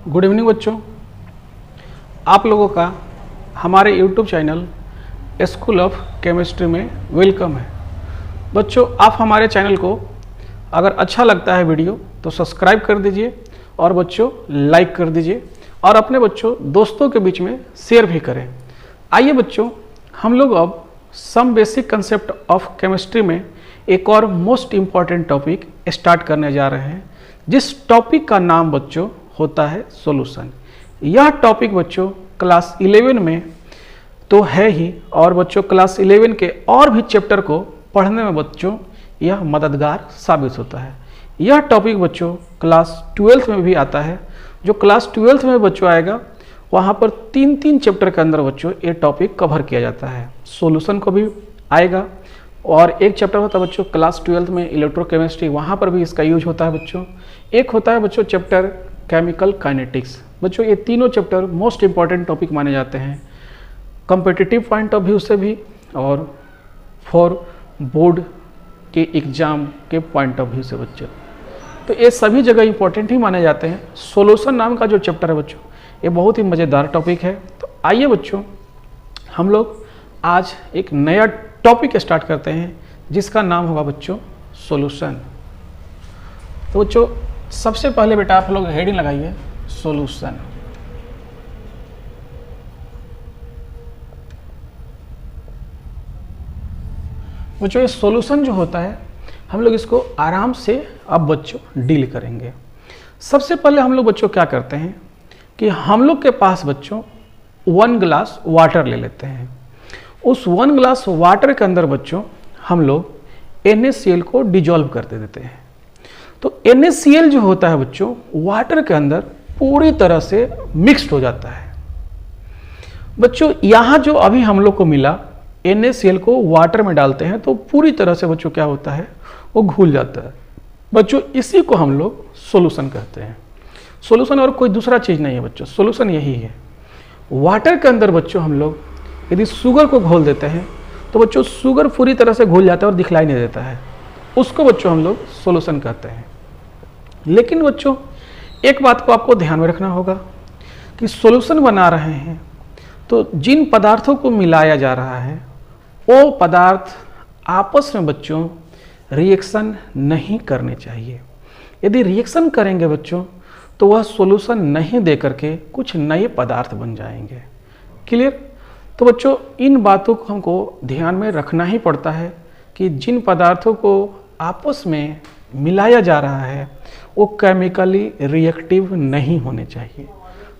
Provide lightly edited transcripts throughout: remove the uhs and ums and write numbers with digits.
Good evening बच्चों, आप लोगों का हमारे YouTube channel school of chemistry में वेलकम है। बच्चों, आप हमारे चैनल को अगर अच्छा लगता है वीडियो तो सब्सक्राइब कर दीजिए और बच्चों लाइक कर दीजिए और अपने बच्चों दोस्तों के बीच में शेयर भी करें। आइए बच्चों, हम लोग अब some basic concept of chemistry में एक और मोस्ट इम्पॉर्टेंट टॉपिक स्टार्ट करने जा रहे हैं, जिस टॉपिक का नाम बच्चों होता है सॉल्यूशन। यह टॉपिक बच्चों क्लास 11 में तो है ही, और बच्चों क्लास 11 के और भी चैप्टर को पढ़ने में बच्चों यह मददगार साबित होता है। यह टॉपिक बच्चों क्लास 12 में भी आता है। जो क्लास 12 में बच्चों आएगा वहाँ पर तीन चैप्टर के अंदर बच्चों ये टॉपिक कवर किया जाता है। सॉल्यूशन को भी आएगा और एक चैप्टर होता है बच्चों क्लास 12 में इलेक्ट्रोकेमिस्ट्री, वहाँ पर भी इसका यूज होता है बच्चों। एक होता है बच्चों चैप्टर केमिकल काइनेटिक्स। बच्चों ये तीनों चैप्टर मोस्ट इंपॉर्टेंट टॉपिक माने जाते हैं कॉम्पिटिटिव पॉइंट ऑफ व्यू से भी और फॉर बोर्ड के एग्जाम के पॉइंट ऑफ व्यू से बच्चों। तो ये सभी जगह इंपॉर्टेंट ही माने जाते हैं। सॉल्यूशन नाम का जो चैप्टर है बच्चों, ये बहुत ही मज़ेदार टॉपिक है। तो आइए बच्चों, हम लोग आज एक नया टॉपिक स्टार्ट करते हैं जिसका नाम होगा बच्चों सॉल्यूशन। तो बच्चों सबसे पहले बेटा आप लोग हेडिंग लगाइए सॉल्यूशन। बच्चों ये सॉल्यूशन जो होता है हम लोग इसको आराम से अब बच्चों डील करेंगे। सबसे पहले हम लोग बच्चों क्या करते हैं कि हम लोग के पास बच्चों 1 ग्लास वाटर ले लेते हैं। उस 1 ग्लास वाटर के अंदर बच्चों हम लोग NaCl को डिजॉल्व कर देते हैं। तो NaCl जो होता है बच्चों वाटर के अंदर पूरी तरह से मिक्स्ड हो जाता है। बच्चों यहाँ जो अभी हम लोग को मिला NaCl को वाटर में डालते हैं तो पूरी तरह से बच्चों क्या होता है वो घुल जाता है। बच्चों इसी को हम लोग सॉल्यूशन कहते हैं। सॉल्यूशन और कोई दूसरा चीज़ नहीं है बच्चों, सॉल्यूशन यही है। वाटर के अंदर बच्चों हम लोग यदि शुगर को घोल देते हैं तो बच्चों शुगर पूरी तरह से घुल जाता है और दिखलाई नहीं देता है, उसको बच्चों हम लोग सॉल्यूशन कहते हैं। लेकिन बच्चों एक बात को आपको ध्यान में रखना होगा कि सॉल्यूशन बना रहे हैं तो जिन पदार्थों को मिलाया जा रहा है वो पदार्थ आपस में बच्चों रिएक्शन नहीं करने चाहिए। यदि रिएक्शन करेंगे बच्चों तो वह सॉल्यूशन नहीं दे करके कुछ नए पदार्थ बन जाएंगे। क्लियर? तो बच्चों इन बातों को हमको ध्यान में रखना ही पड़ता है कि जिन पदार्थों को आपस में मिलाया जा रहा है वो केमिकली रिएक्टिव नहीं होने चाहिए।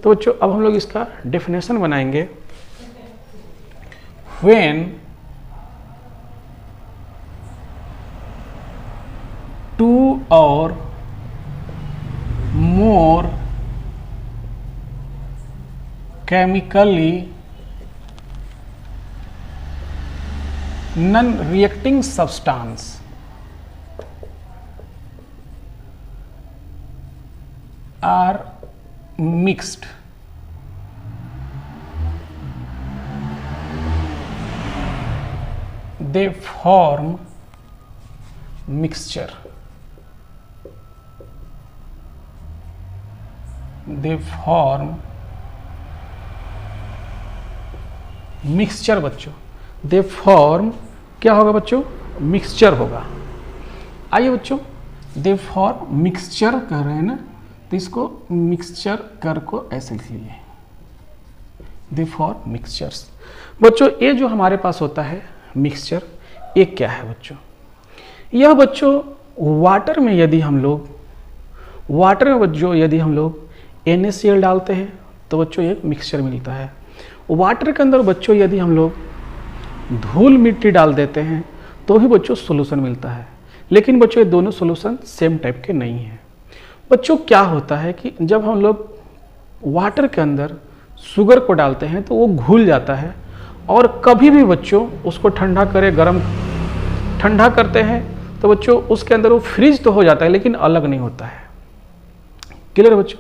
तो बच्चों अब हम लोग इसका डेफिनेशन बनाएंगे। व्हेन टू और more chemically non-reacting substance are mixed, they form mixture. They form mixture बच्चों। दे फॉर्म क्या होगा बच्चों? मिक्सचर होगा। आइए बच्चों, दे फॉर्म मिक्सचर कह रहे हैं ना, तो इसको मिक्सचर कर को ऐसे लिख लिए, दे फॉर्म मिक्सचर्स। बच्चों ये जो हमारे पास होता है मिक्सचर, ये क्या है बच्चों? यह बच्चों वाटर में यदि हम लोग NaCl डालते हैं तो बच्चों एक मिक्सचर मिलता है। वाटर के अंदर बच्चों यदि हम लोग धूल मिट्टी डाल देते हैं तो भी बच्चों सॉल्यूशन मिलता है। लेकिन बच्चों ये दोनों सॉल्यूशन सेम टाइप के नहीं हैं। बच्चों क्या होता है कि जब हम लोग वाटर के अंदर शुगर को डालते हैं तो वो घुल जाता है, और कभी भी बच्चों उसको ठंडा करते हैं तो बच्चों उसके अंदर वो फ्रीज तो हो जाता है लेकिन अलग नहीं होता है। क्लियर बच्चों?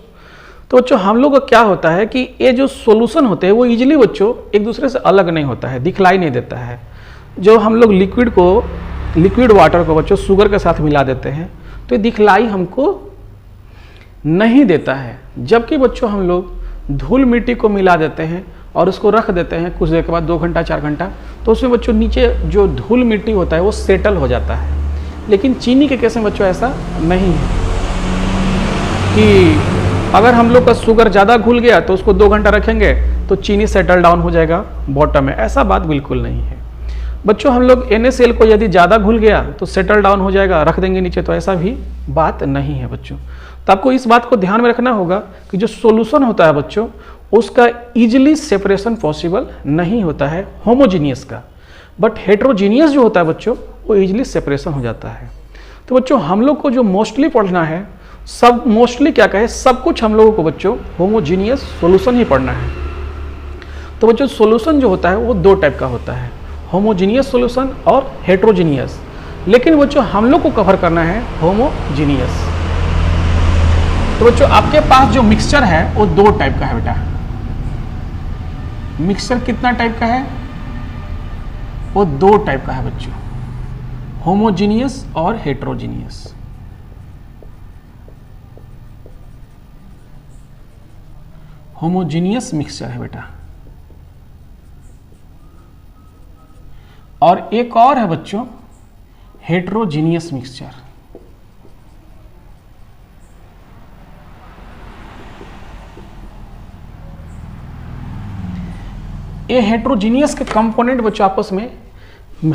तो बच्चों हम लोग का क्या होता है कि ये जो सॉल्यूशन होते हैं वो इजीली बच्चों एक दूसरे से अलग नहीं होता है, दिखलाई नहीं देता है। जो हम लोग लिक्विड वाटर को बच्चों शुगर के साथ मिला देते हैं तो ये दिखलाई हमको नहीं देता है। जबकि बच्चों हम लोग धूल मिट्टी को मिला देते हैं और उसको रख देते हैं कुछ देर के बाद, 2 घंटा 4 घंटा, तो उसमें बच्चों नीचे जो धूल मिट्टी होता है वो सेटल हो जाता है। लेकिन चीनी के केस में बच्चों ऐसा नहीं है कि अगर हम लोग का शुगर ज़्यादा घुल गया तो उसको 2 घंटा रखेंगे तो चीनी सेटल डाउन हो जाएगा बॉटम में, ऐसा बात बिल्कुल नहीं है बच्चों। हम लोग NaCl को यदि ज़्यादा घुल गया तो सेटल डाउन हो जाएगा, रख देंगे नीचे, तो ऐसा भी बात नहीं है बच्चों। तो आपको इस बात को ध्यान में रखना होगा कि जो सॉल्यूशन होता है बच्चों, उसका इजीली सेपरेशन पॉसिबल नहीं होता है होमोजीनियस का, बट हेट्रोजीनियस जो होता है बच्चों वो इजीली सेपरेशन हो जाता है। तो बच्चों हम लोग को जो मोस्टली पढ़ना है, सब मोस्टली क्या कहे, सब कुछ हम लोगों को बच्चों होमोजीनियस सॉल्यूशन ही पढ़ना है। तो बच्चों सॉल्यूशन जो होता है वो 2 टाइप का होता है, होमोजीनियस सॉल्यूशन और हेट्रोजीनियस। लेकिन बच्चों हम लोग को कवर करना है होमोजीनियस। तो बच्चों आपके पास जो मिक्सचर है वो 2 टाइप का है बेटा। मिक्सचर कितना टाइप का है? वो 2 टाइप का है बच्चों, होमोजीनियस और हेट्रोजीनियस। होमोजीनियस मिक्सचर है बेटा, और एक और है बच्चों हेट्रोजीनियस मिक्सचर। ये हेट्रोजीनियस के कंपोनेंट बच्चों आपस में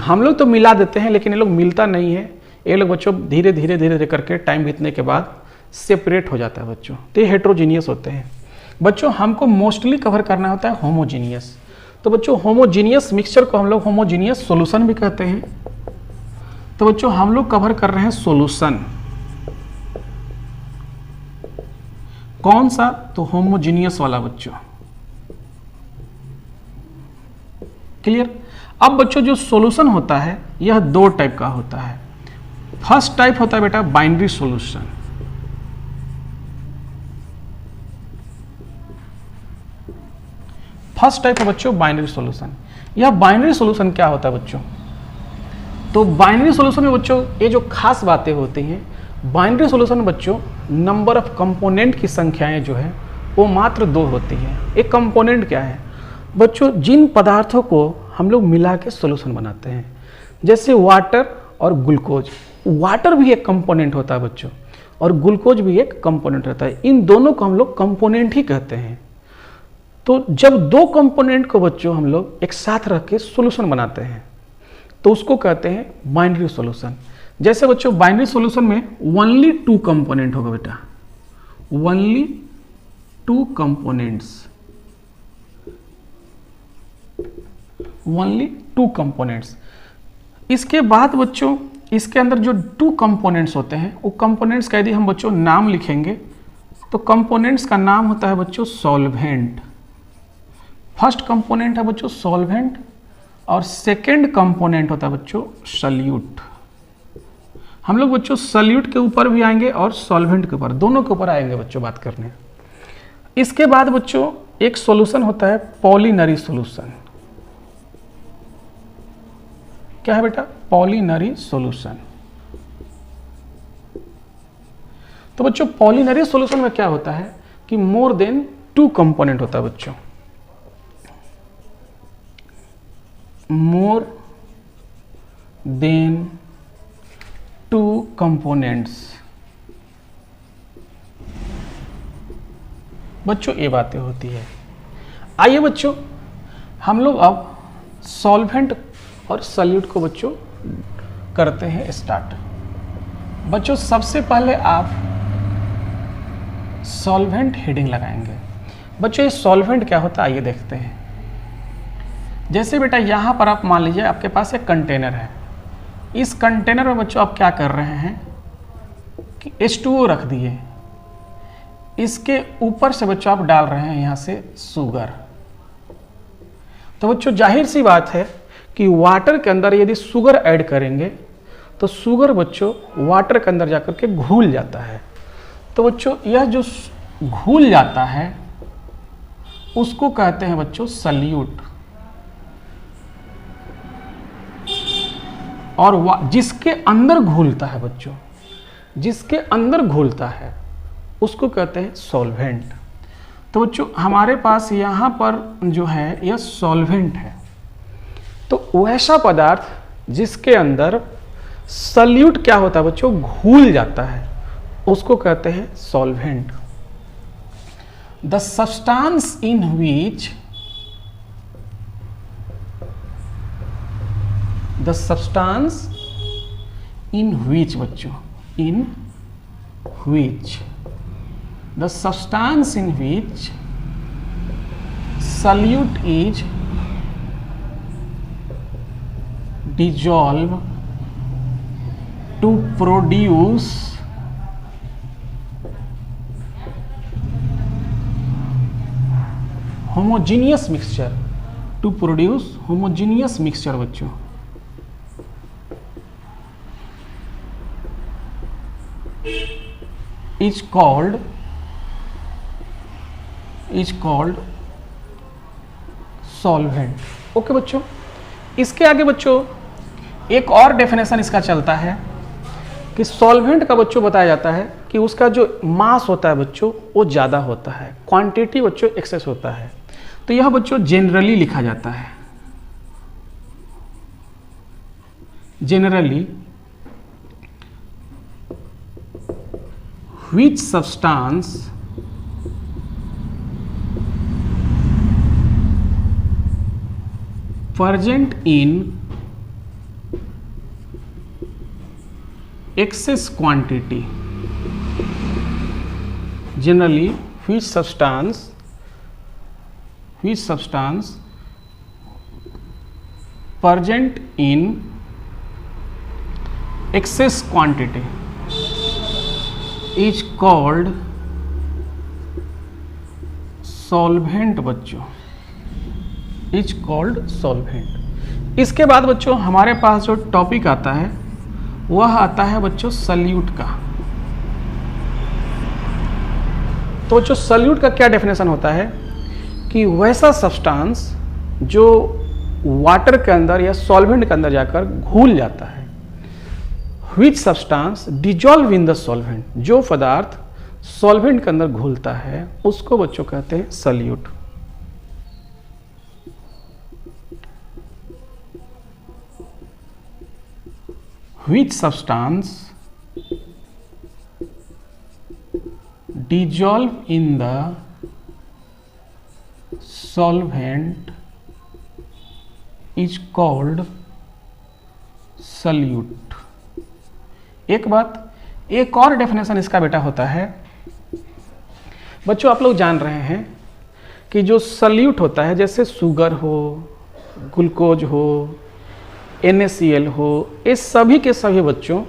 हम लोग तो मिला देते हैं, लेकिन ये लोग मिलता नहीं है। ये लोग बच्चों धीरे धीरे धीरे धीरे करके टाइम बीतने के बाद सेपरेट हो जाता है बच्चों, तो ये हेट्रोजीनियस होते हैं। बच्चों हमको मोस्टली कवर करना होता है होमोजीनियस। तो बच्चों होमोजीनियस मिक्सचर को हम लोग होमोजीनियस सॉल्यूशन भी कहते हैं। तो बच्चों हम लोग कवर कर रहे हैं सॉल्यूशन, कौन सा? तो होमोजीनियस वाला बच्चों, क्लियर। अब बच्चों जो सॉल्यूशन होता है यह 2 टाइप का होता है। फर्स्ट टाइप होता है बेटा बाइनरी सॉल्यूशन। फर्स्ट टाइप है बच्चों बाइनरी सॉल्यूशन। यह बाइनरी सॉल्यूशन क्या होता है बच्चों? तो बाइनरी सॉल्यूशन में बच्चों ये जो खास बातें होती हैं, बाइनरी सॉल्यूशन में बच्चों नंबर ऑफ कंपोनेंट की संख्याएं जो है वो मात्र 2 होती है। एक कंपोनेंट क्या है बच्चों? जिन पदार्थों को हम लोग मिला के सॉल्यूशन बनाते हैं, जैसे वाटर और ग्लूकोज। वाटर भी एक कंपोनेंट होता है बच्चों, और ग्लूकोज भी एक कंपोनेंट होता है। इन दोनों को हम लोग कंपोनेंट ही कहते हैं। तो जब 2 कंपोनेंट को बच्चों हम लोग एक साथ रख के सॉल्यूशन बनाते हैं तो उसको कहते हैं बाइनरी सॉल्यूशन। जैसे बच्चों बाइनरी सॉल्यूशन में ओनली 2 कंपोनेंट होगा बेटा, ओनली 2 कंपोनेंट्स, ओनली 2 कंपोनेंट्स। इसके बाद बच्चों इसके अंदर जो 2 कंपोनेंट्स होते हैं वो कंपोनेंट्स का यदि हम बच्चों नाम लिखेंगे तो कंपोनेंट्स का नाम होता है बच्चों सॉल्वेंट। फर्स्ट कंपोनेंट है बच्चों सॉल्वेंट और सेकंड कंपोनेंट होता है बच्चों सॉल्यूट। हम लोग बच्चों सॉल्यूट के ऊपर भी आएंगे और सॉल्वेंट के ऊपर, दोनों के ऊपर आएंगे बच्चों बात करने। इसके बाद बच्चों एक सॉल्यूशन होता है पॉलिनरी सॉल्यूशन। क्या है बेटा? पॉलिनरी सॉल्यूशन। तो बच्चों पॉलिनरी सॉल्यूशन में क्या होता है कि मोर देन 2 कंपोनेंट होता है बच्चों, मोर देन 2 कंपोनेंट्स। बच्चों ये बातें होती है। आइए बच्चों हम लोग अब सॉल्वेंट और सॉल्यूट को बच्चों करते हैं स्टार्ट। बच्चों सबसे पहले आप सॉल्वेंट हेडिंग लगाएंगे। बच्चों ये सॉल्वेंट क्या होता है आइए देखते हैं। जैसे बेटा यहाँ पर आप मान लीजिए आपके पास एक कंटेनर है। इस कंटेनर में बच्चों आप क्या कर रहे हैं कि H2O रख दिए, इसके ऊपर से बच्चों आप डाल रहे हैं यहाँ से शुगर। तो बच्चों जाहिर सी बात है कि वाटर के अंदर यदि शुगर ऐड करेंगे तो शुगर बच्चों वाटर के अंदर जाकर के घुल जाता है। तो बच्चों यह जो घुल जाता है उसको कहते हैं बच्चों सॉल्यूट। और जिसके अंदर घुलता है बच्चों, जिसके अंदर घुलता है उसको कहते हैं सॉल्वेंट। तो बच्चों हमारे पास यहाँ पर जो है यह सॉल्वेंट है, तो वैसा पदार्थ जिसके अंदर सल्यूट क्या होता है बच्चों, घुल जाता है, उसको कहते हैं solvent. The substance in which बच्चों, in which the substance in which solute is dissolve to produce homogeneous mixture, to produce homogeneous mixture बच्चों, is called solvent। ओके बच्चों, इसके आगे बच्चों एक और डेफिनेशन इसका चलता है कि सॉल्वेंट का बच्चों बताया जाता है कि उसका जो मास होता है बच्चों वो ज़्यादा होता है, क्वांटिटी बच्चों एक्सेस होता है। तो यह बच्चों जनरली लिखा जाता है, generally which substance present in excess quantity, generally which substance present in excess quantity is called solvent बच्चों, इज कॉल्ड सॉल्वेंट। इसके बाद बच्चों हमारे पास जो टॉपिक आता है वह आता है बच्चों सल्यूट का। तो जो सल्यूट का क्या डेफिनेशन होता है कि वैसा सब्सटेंस जो वाटर के अंदर या सॉल्वेंट के अंदर जाकर घुल जाता है। Which substance dissolve in the solvent, जो पदार्थ सॉल्वेंट के अंदर घुलता है उसको बच्चों कहते हैं salute. Which substance dissolve in the solvent is called solute। एक बात, एक और डेफिनेशन इसका बेटा होता है बच्चों, आप लोग जान रहे हैं कि जो सल्यूट होता है जैसे शुगर हो, ग्लूकोज हो, NaCl हो, ये सभी के सभी बच्चों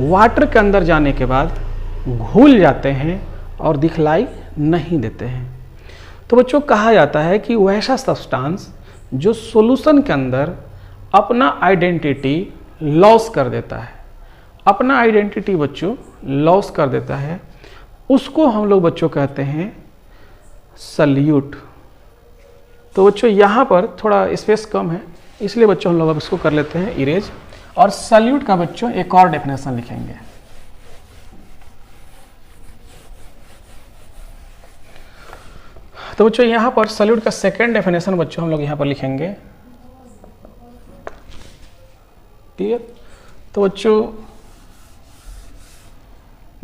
वाटर के अंदर जाने के बाद घुल जाते हैं और दिखलाई नहीं देते हैं। तो बच्चों कहा जाता है कि वैसा सब्सटेंस जो सॉल्यूशन के अंदर अपना आइडेंटिटी लॉस कर देता है, अपना आइडेंटिटी बच्चों लॉस कर देता है, उसको हम लोग बच्चों कहते हैं सल्यूट। तो बच्चों यहाँ पर थोड़ा स्पेस कम है इसलिए बच्चों हम लोग अब इसको कर लेते हैं इरेज, और सल्यूट का बच्चों एक और डेफिनेशन लिखेंगे। तो बच्चों यहाँ पर सल्यूट का सेकेंड डेफिनेशन बच्चों हम लोग यहाँ पर लिखेंगे। क्लियर? तो बच्चों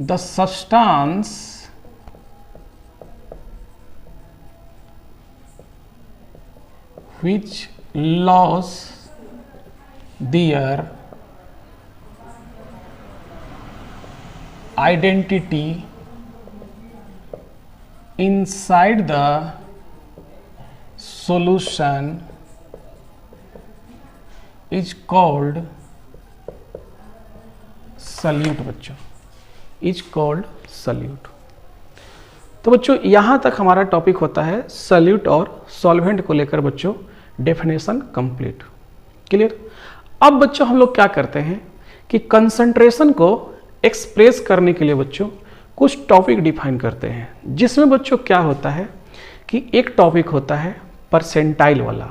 the substance which loss their identity inside the solution is called solute बच्चों, is called solute। तो बच्चों यहाँ तक हमारा टॉपिक होता है सल्यूट और सॉल्वेंट को लेकर बच्चों डेफिनेशन कंप्लीट। क्लियर? अब बच्चों हम लोग क्या करते हैं कि कंसंट्रेशन को एक्सप्रेस करने के लिए बच्चों कुछ टॉपिक डिफाइन करते हैं, जिसमें बच्चों क्या होता है कि एक टॉपिक होता है परसेंटाइल वाला,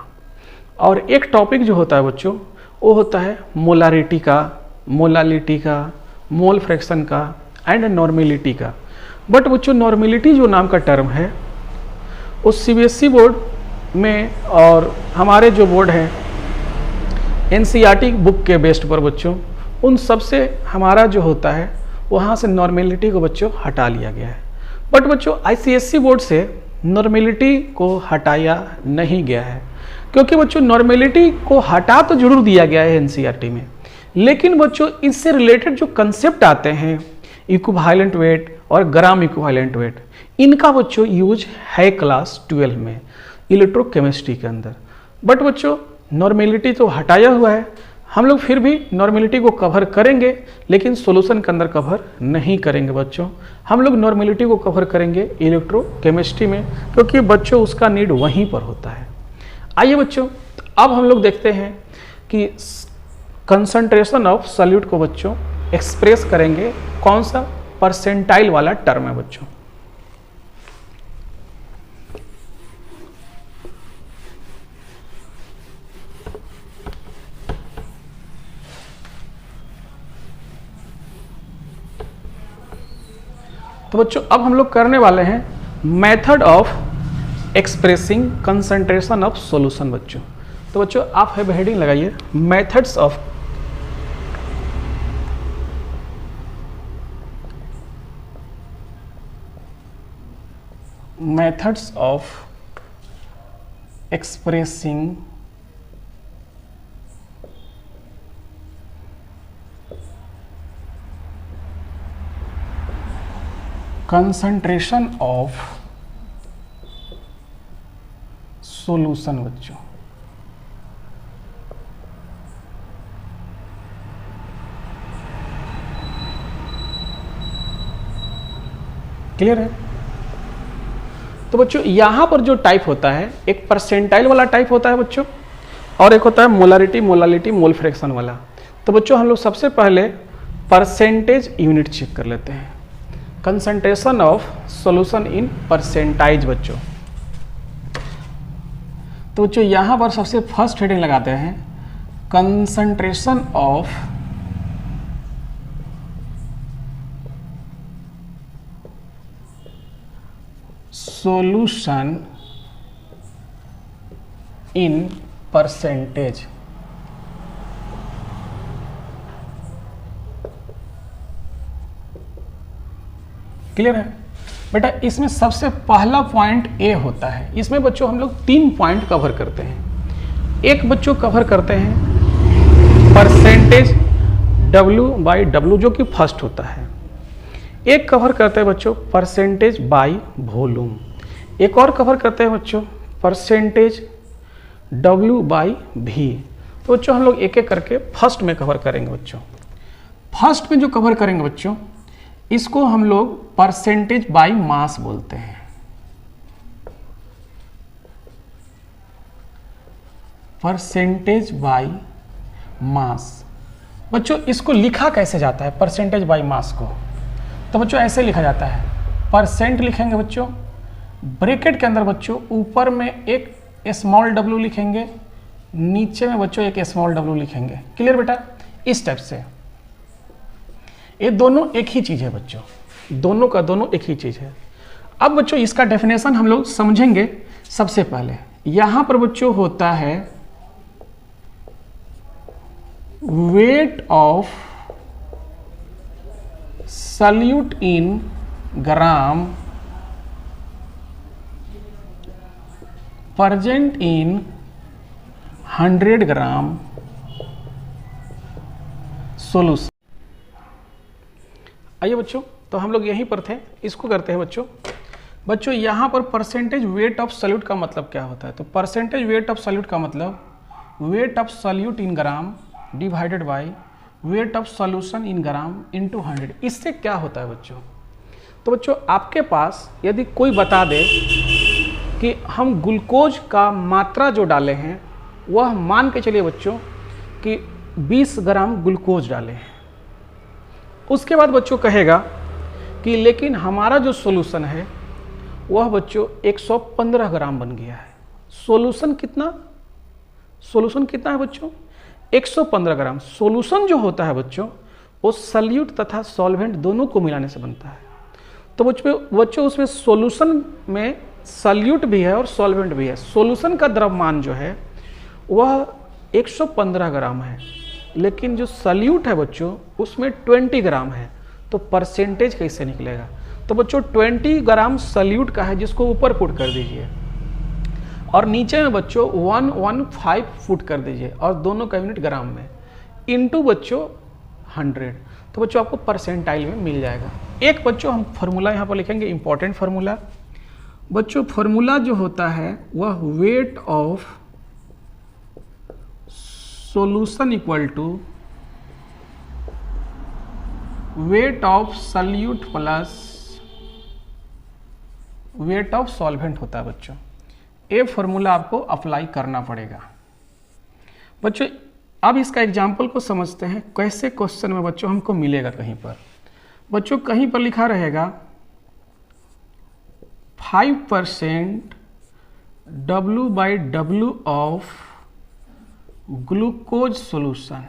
और एक टॉपिक जो होता है बच्चों वो होता है मोलारिटी का, मोलालिटी का, मोल फ्रैक्शन का एंड नॉर्मेलिटी का। बट बच्चों नॉर्मेलिटी जो नाम का टर्म है उस सीबीएसई बोर्ड में और हमारे जो बोर्ड है एनसीईआरटी बुक के बेस्ड पर बच्चों उन सब से हमारा जो होता है वहाँ से नॉर्मेलिटी को बच्चों हटा लिया गया है। बट बच्चों आईसीएसई बोर्ड से नॉर्मेलिटी को हटाया नहीं गया है, क्योंकि बच्चों नॉर्मेलिटी को हटा तो जरूर दिया गया है एनसीईआरटी में, लेकिन बच्चों इससे रिलेटेड जो कंसेप्ट आते हैं इक्विवेलेंट वेट और ग्राम इक्विवेलेंट वेट, इनका बच्चों यूज है क्लास 12 में इलेक्ट्रोकेमिस्ट्री के अंदर। बट बच्चों नॉर्मेलिटी तो हटाया हुआ है, हम लोग फिर भी नॉर्मेलिटी को कवर करेंगे, लेकिन सॉल्यूशन के अंदर कवर नहीं करेंगे बच्चों। हम लोग नॉर्मेलिटी को कवर करेंगे इलेक्ट्रोकेमिस्ट्री में, क्योंकि बच्चों उसका नीड वहीं पर होता है। आइए बच्चों अब हम लोग देखते हैं कि कंसंट्रेशन ऑफ सॉल्यूट को बच्चों एक्सप्रेस करेंगे कौन सा परसेंटाइल वाला टर्म है बच्चों। तो बच्चों अब हम लोग करने वाले हैं method of expressing concentration of solution बच्चों। तो बच्चों आप है हेडिंग लगाइए methods of expressing concentration of solution बच्चों। क्लियर है? तो बच्चों यहां पर जो टाइप होता है एक परसेंटाइल वाला टाइप होता है बच्चों, और एक होता है मोलारिटी मोलालिटी मोल फ्रैक्शन वाला। तो बच्चों हम लोग सबसे पहले परसेंटेज यूनिट चेक कर लेते हैं, कंसंट्रेशन ऑफ सॉल्यूशन इन परसेंटाइज बच्चों। तो बच्चों यहां पर सबसे फर्स्ट हेडिंग लगाते हैं concentration of solution in percentage. Clear है बेटा? इसमें सबसे पहला पॉइंट ए होता है। इसमें बच्चों हम लोग 3 पॉइंट कवर करते हैं। एक बच्चों कवर करते हैं परसेंटेज W/W जो कि फर्स्ट होता है। एक कवर करते हैं बच्चों परसेंटेज बाय वॉल्यूम। एक और कवर करते हैं बच्चों परसेंटेज W/V। तो बच्चों हम लोग एक एक करके फर्स्ट में कवर करेंगे बच्चों। फर्स्ट में जो कवर करेंगे बच्चों इसको हम लोग परसेंटेज बाय मास बोलते हैं। परसेंटेज बाय मास बच्चों इसको लिखा कैसे जाता है परसेंटेज बाय मास को? तो बच्चों ऐसे लिखा जाता है, परसेंट लिखेंगे बच्चों, ब्रैकेट के अंदर बच्चों ऊपर में एक स्मॉल w लिखेंगे, नीचे में बच्चों एक स्मॉल w लिखेंगे। क्लियर बेटा? इस टाइप से ये दोनों एक ही चीज है बच्चों, दोनों का दोनों एक ही चीज है। अब बच्चों इसका डेफिनेशन हम लोग समझेंगे। सबसे पहले यहां पर बच्चों होता है weight of solute in gram present in 100 gram solution. आइए बच्चों तो हम लोग यहीं पर थे, इसको करते हैं बच्चों यहाँ पर परसेंटेज वेट ऑफ सॉल्यूट का मतलब क्या होता है? तो परसेंटेज वेट ऑफ सॉल्यूट का मतलब weight of solute in gram divided by weight of solution in gram into 100। इससे क्या होता है बच्चों? तो बच्चों आपके पास यदि कोई बता दे कि हम ग्लूकोज का मात्रा जो डाले हैं वह मान के चलिए बच्चों कि 20 ग्राम ग्लूकोज डाले हैं, उसके बाद बच्चों कहेगा कि लेकिन हमारा जो सॉल्यूशन है वह बच्चों 115 ग्राम बन गया है। सॉल्यूशन कितना है बच्चों? 115 ग्राम। सॉल्यूशन जो होता है बच्चों वो सॉल्यूट तथा सॉल्वेंट दोनों को मिलाने से बनता है। तो बच्चों उसमें सॉल्यूशन में सॉल्यूट भी है और सॉल्वेंट भी है। सॉल्यूशन का द्रव्यमान जो है वह 115 ग्राम है, लेकिन जो सॉल्यूट है बच्चों उसमें 20 ग्राम है। तो परसेंटेज कैसे निकलेगा? तो बच्चों 20 ग्राम सॉल्यूट का है, जिसको ऊपर पुट कर दीजिए, और नीचे में बच्चों 115 फुट कर दीजिए, और दोनों का यूनिट ग्राम में, इनटू बच्चों 100। तो बच्चों आपको परसेंटाइल में मिल जाएगा। एक बच्चों हम फार्मूला यहाँ पर लिखेंगे, इंपॉर्टेंट फार्मूला। बच्चों फार्मूला जो होता है वह weight of solution equal to weight of solute plus weight of solvent होता है बच्चों। ये फार्मूला आपको अप्लाई करना पड़ेगा। बच्चों अब इसका एग्जाम्पल को समझते हैं, कैसे क्वेश्चन में बच्चों हमको मिलेगा। कहीं पर बच्चों कहीं पर लिखा रहेगा 5% W/W ऑफ ग्लूकोज सॉल्यूशन,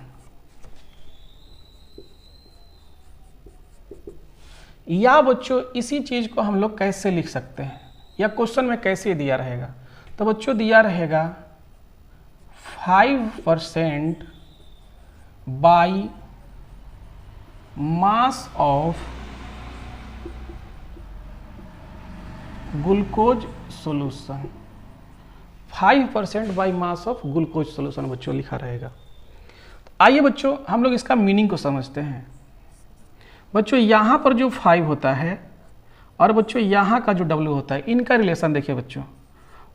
या बच्चों इसी चीज को हम लोग कैसे लिख सकते हैं, या क्वेश्चन में कैसे दिया रहेगा? तो बच्चों दिया रहेगा 5% by mass of glucose solution, 5% by mass of glucose solution बच्चों लिखा रहेगा। आइए बच्चों हम लोग इसका मीनिंग को समझते हैं। बच्चों यहाँ पर जो 5 होता है और बच्चों यहाँ का जो W होता है, इनका रिलेशन देखिए बच्चों।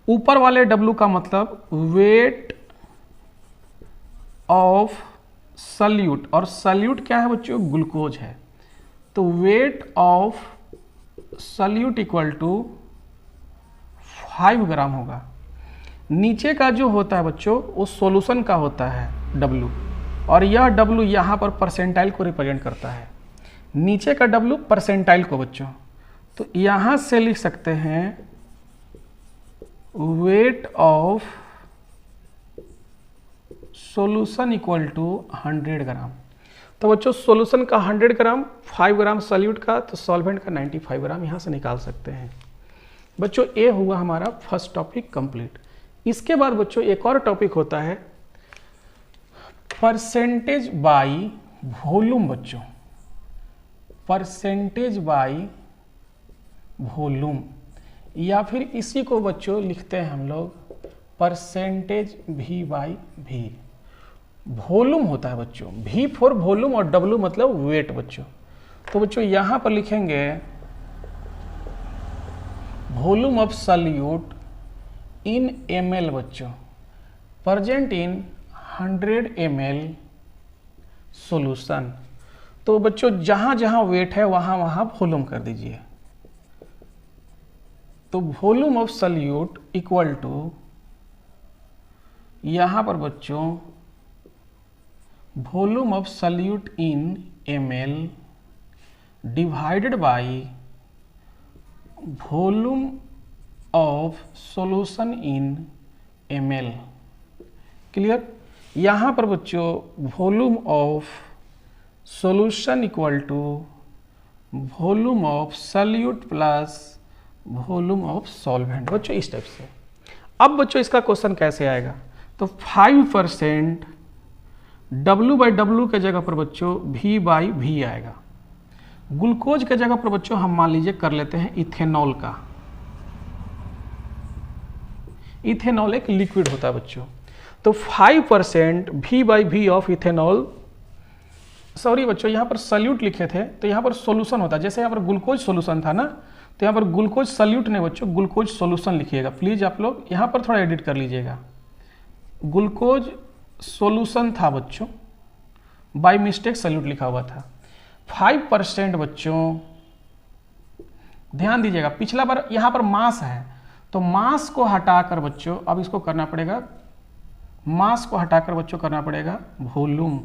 ऊपर वाले W का मतलब वेट ऑफ सॉल्यूट, और सॉल्यूट क्या है बच्चों? ग्लूकोज है। तो weight of solute equal to 5 gram होगा। नीचे का जो होता है बच्चों वो सॉल्यूशन का होता है W, और यह W यहाँ पर परसेंटाइल को रिप्रेजेंट करता है। नीचे का W परसेंटाइल को बच्चों, तो यहाँ से लिख सकते हैं weight of solution equal to 100 gram. तो बच्चों सॉल्यूशन का 100 ग्राम, 5 ग्राम सॉल्यूट का, तो सॉल्वेंट का 95 ग्राम यहाँ से निकाल सकते हैं। बच्चों ये हुआ हमारा फर्स्ट टॉपिक कंप्लीट। इसके बाद बच्चों एक और टॉपिक होता है परसेंटेज बाई वॉल्यूम। बच्चों परसेंटेज बाई वॉल्यूम, या फिर इसी को बच्चों लिखते हैं हम लोग percentage V by V। Volume होता है बच्चों, V फॉर वॉल्यूम और W मतलब वेट बच्चों। तो बच्चों यहाँ पर लिखेंगे volume of solute in ml बच्चों, प्रेजेंट इन 100 ml सॉल्यूशन। तो बच्चों जहां जहां वेट है वहां वहां वॉल्यूम कर दीजिए। तो volume of solute equal to, यहां पर बच्चों volume of solute in ml divided by volume of solution in ml। Clear? यहाँ पर बच्चों volume of solution equal to volume of solute plus volume of solvent बच्चों, इस टाइप से। अब बच्चों इसका क्वेश्चन कैसे आएगा? तो 5% W/W के जगह पर बच्चों V/V आएगा। ग्लूकोज के जगह पर बच्चों हम मान लीजिए कर लेते हैं इथेनॉल का। इथेनॉल एक लिक्विड होता है बच्चों। तो 5% V/V ऑफ इथेनॉल, सॉरी बच्चों यहाँ पर सॉल्यूट लिखे थे, तो यहाँ पर सॉल्यूशन होता है। जैसे यहाँ पर ग्लूकोज सॉल्यूशन था ना, तो यहाँ पर ग्लूकोज सॉल्यूट नहीं बच्चों, ग्लूकोज सॉल्यूशन लिखिएगा प्लीज। आप लोग यहाँ पर थोड़ा एडिट कर लीजिएगा। ग्लूकोज सॉल्यूशन था बच्चों, बाय मिस्टेक सॉल्यूट लिखा हुआ था। 5% बच्चों ध्यान दीजिएगा, पिछला बार यहाँ पर मास है, तो मास को हटाकर बच्चों अब इसको करना पड़ेगा, मास को हटाकर बच्चों करना पड़ेगा volume.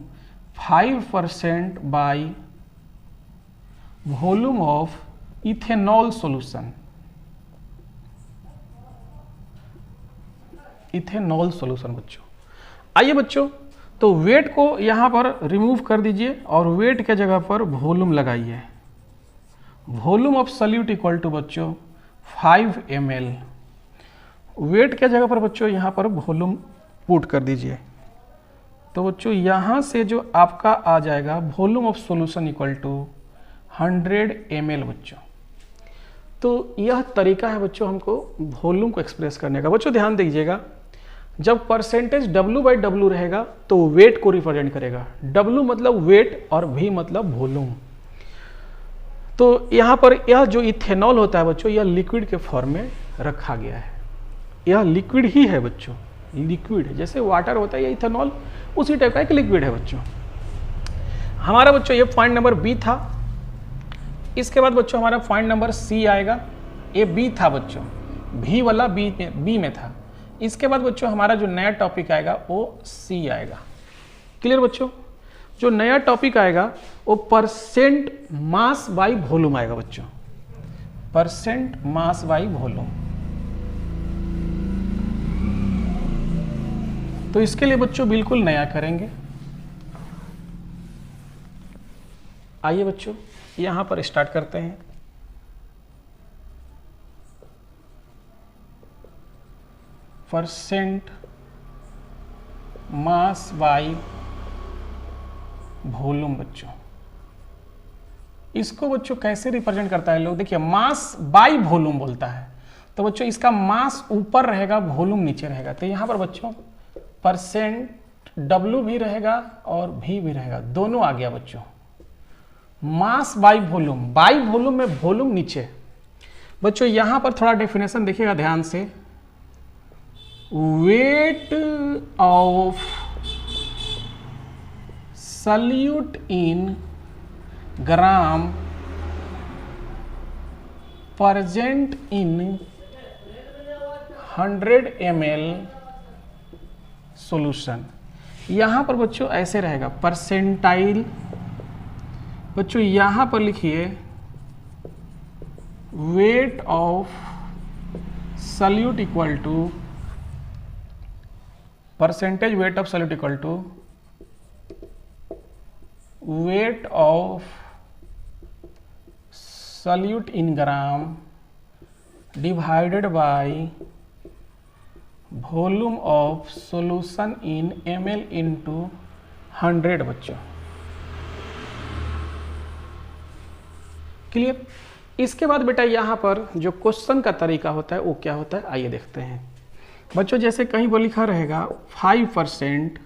5% by volume of ethanol solution, ethanol solution बच्चों। आइए बच्चों, तो वेट को यहां पर रिमूव कर दीजिए और वेट के जगह पर वॉल्यूम लगाइए। Volume of solute equal to बच्चों 5 ml। वेट के जगह पर बच्चों यहाँ पर वॉल्यूम पुट कर दीजिए। तो बच्चों यहाँ से जो आपका आ जाएगा volume of solution equal to 100 ml बच्चों। तो यह तरीका है बच्चों हमको वॉल्यूम को एक्सप्रेस करने का। बच्चों ध्यान दीजिएगा, जब परसेंटेज W/W रहेगा तो वेट को रिप्रेजेंट करेगा। W मतलब वेट और V मतलब वॉल्यूम। तो यहाँ पर यह जो इथेनॉल होता है बच्चों, यह लिक्विड के फॉर्म में रखा गया है। यह लिक्विड ही है बच्चों, लिक्विड है। जैसे वाटर होता है, यह इथेनॉल उसी टाइप का एक लिक्विड है बच्चों। हमारा बच्चों ये पॉइंट नंबर बी था। इसके बाद बच्चों हमारा पॉइंट नंबर सी आएगा। ये बी था बच्चों, भी वाला बी में था। इसके बाद बच्चों हमारा जो नया टॉपिक आएगा वो सी आएगा। क्लियर बच्चों? जो नया टॉपिक आएगा वो परसेंट मास बाई वॉल्यूम आएगा बच्चों, परसेंट मास बाई वॉल्यूम। तो इसके लिए बच्चों बिल्कुल नया करेंगे। आइए बच्चों यहां पर स्टार्ट करते हैं। परसेंट मास बाई वॉल्यूम बच्चों, इसको बच्चों कैसे रिप्रेजेंट करता है लोग? देखिए, मास बाई वॉल्यूम बोलता है, तो बच्चों इसका मास ऊपर रहेगा, वॉल्यूम नीचे रहेगा। तो यहां पर बच्चों परसेंट W भी रहेगा और V भी रहेगा, दोनों आ गया बच्चों। Mass by volume, by volume में वॉल्यूम नीचे। बच्चों यहां पर थोड़ा डेफिनेशन देखिएगा ध्यान से। Wait of solute in gram present in 100 ml solution. यहां पर बच्चों ऐसे रहेगा परसेंटाइल। बच्चों यहां पर लिखिए weight of solute equal to percentage weight of solute equal to weight of solute in gram divided by volume of solution in ml into 100 बच्चों। क्लियर? इसके बाद बेटा यहाँ पर जो क्वेश्चन का तरीका होता है वो क्या होता है, आइए देखते हैं बच्चों। जैसे कहीं पर लिखा रहेगा 5%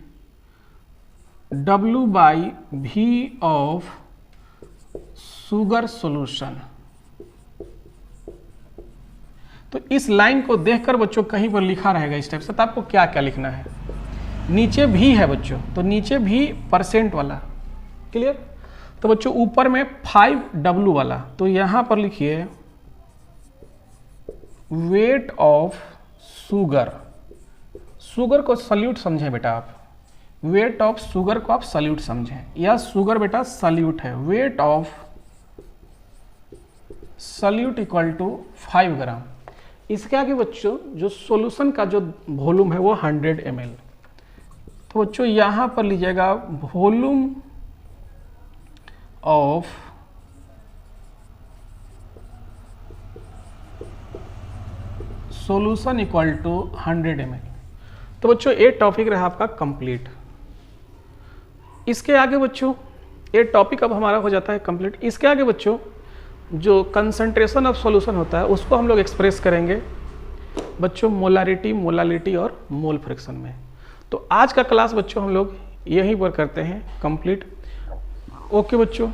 W/V ऑफ शुगर सॉल्यूशन। तो इस लाइन को देखकर बच्चों कहीं पर लिखा रहेगा इस टाइप से, तो आपको क्या क्या लिखना है? नीचे भी है बच्चों, तो नीचे भी परसेंट वाला। क्लियर? तो बच्चों ऊपर में 5W वाला, तो यहां पर लिखिए वेट ऑफ शुगर। शुगर को सॉल्यूट समझें बेटा आप, वेट ऑफ शुगर को आप सॉल्यूट समझें। यह शुगर बेटा सॉल्यूट है। Weight of solute equal to 5 gram. इसके आगे बच्चों जो सॉल्यूशन का जो वॉल्यूम है वो 100 ml। तो बच्चों यहां पर लीजिएगा volume of solution equal to 100 ml। तो बच्चों ये टॉपिक रहा आपका कंप्लीट। इसके आगे बच्चों ये टॉपिक अब हमारा हो जाता है कंप्लीट। इसके आगे बच्चों जो कंसंट्रेशन ऑफ सॉल्यूशन होता है उसको हम लोग एक्सप्रेस करेंगे बच्चों मोलारिटी, मोलालिटी और मोल फ्रैक्शन में। तो आज का क्लास बच्चों हम लोग यहीं पर करते हैं कंप्लीट। ओके बच्चों।